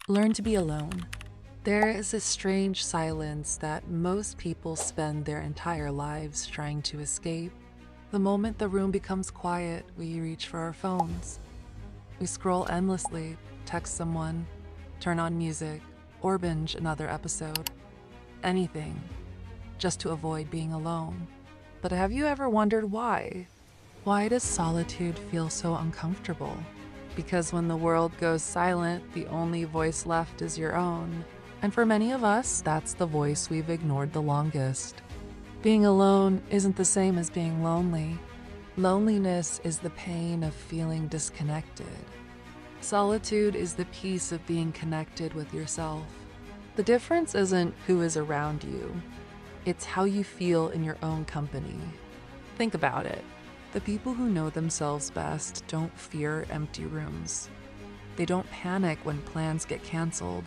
Learn to be alone. There is a strange silence that most people spend their entire lives trying to escape. The moment the room becomes quiet, we reach for our phones. We scroll endlessly, text someone, turn on music, or binge another episode. Anything, just to avoid being alone. But have you ever wondered why? Why does solitude feel so uncomfortable? Because when the world goes silent, the only voice left is your own. And for many of us, that's the voice we've ignored the longest. Being alone isn't the same as being lonely. Loneliness is the pain of feeling disconnected. Solitude is the peace of being connected with yourself. The difference isn't who is around you, it's how you feel in your own company. Think about it. The people who know themselves best don't fear empty rooms. They don't panic when plans get canceled.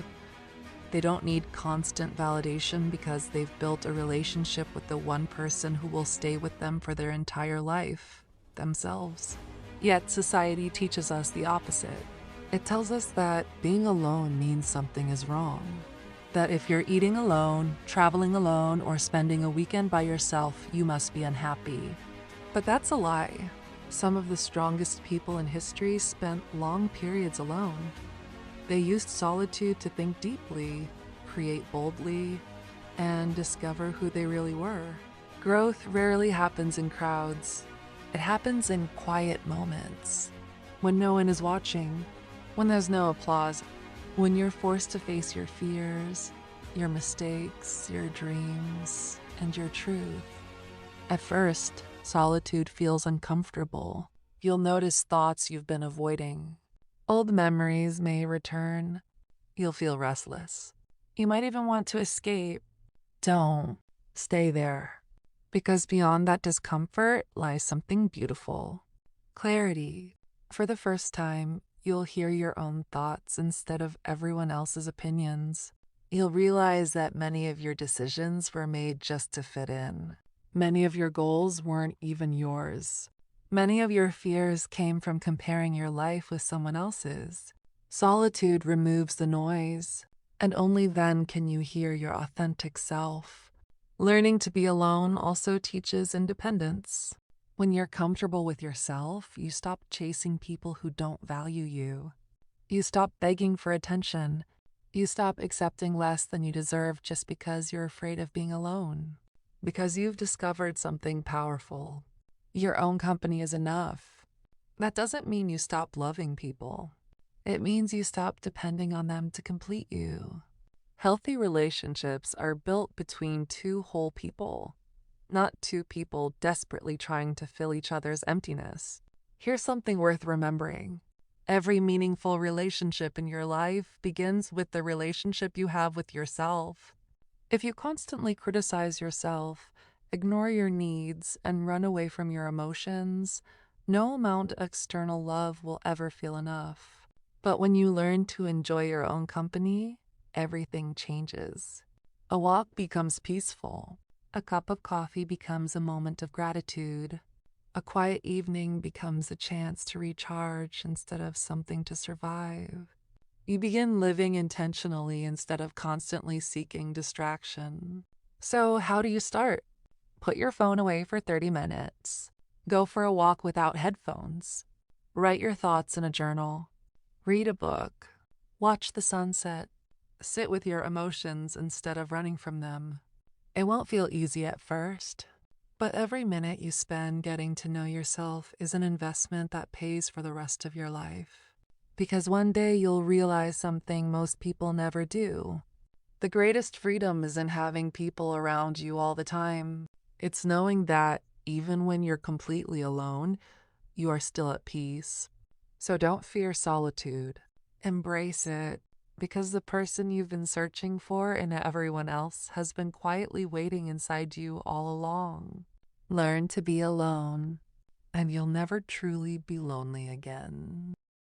They don't need constant validation because they've built a relationship with the one person who will stay with them for their entire life, themselves. Yet society teaches us the opposite. It tells us that being alone means something is wrong. That if you're eating alone, traveling alone, or spending a weekend by yourself, you must be unhappy. But that's a lie. Some of the strongest people in history spent long periods alone. They used solitude to think deeply, create boldly, and discover who they really were. Growth rarely happens in crowds. It happens in quiet moments, when no one is watching, when there's no applause, when you're forced to face your fears, your mistakes, your dreams, and your truth. At first, solitude feels uncomfortable. You'll notice thoughts you've been avoiding. Old memories may return. You'll feel restless. You might even want to escape. Don't stay there, because beyond that discomfort lies something beautiful. Clarity. For the first time, you'll hear your own thoughts instead of everyone else's opinions. You'll realize that many of your decisions were made just to fit in. Many of your goals weren't even yours. Many of your fears came from comparing your life with someone else's. Solitude removes the noise, and only then can you hear your authentic self. Learning to be alone also teaches independence. When you're comfortable with yourself, you stop chasing people who don't value you. You stop begging for attention. You stop accepting less than you deserve just because you're afraid of being alone. Because you've discovered something powerful. Your own company is enough. That doesn't mean you stop loving people. It means you stop depending on them to complete you. Healthy relationships are built between two whole people, not two people desperately trying to fill each other's emptiness. Here's something worth remembering. Every meaningful relationship in your life begins with the relationship you have with yourself. If you constantly criticize yourself, ignore your needs, and run away from your emotions, no amount of external love will ever feel enough. But when you learn to enjoy your own company, everything changes. A walk becomes peaceful. A cup of coffee becomes a moment of gratitude. A quiet evening becomes a chance to recharge instead of something to survive. You begin living intentionally instead of constantly seeking distraction. So, how do you start? Put your phone away for 30 minutes. Go for a walk without headphones. Write your thoughts in a journal. Read a book. Watch the sunset. Sit with your emotions instead of running from them. It won't feel easy at first, but every minute you spend getting to know yourself is an investment that pays for the rest of your life. Because one day you'll realize something most people never do. The greatest freedom isn't having people around you all the time. It's knowing that even when you're completely alone, you are still at peace. So don't fear solitude. Embrace it, because the person you've been searching for in everyone else has been quietly waiting inside you all along. Learn to be alone, and you'll never truly be lonely again.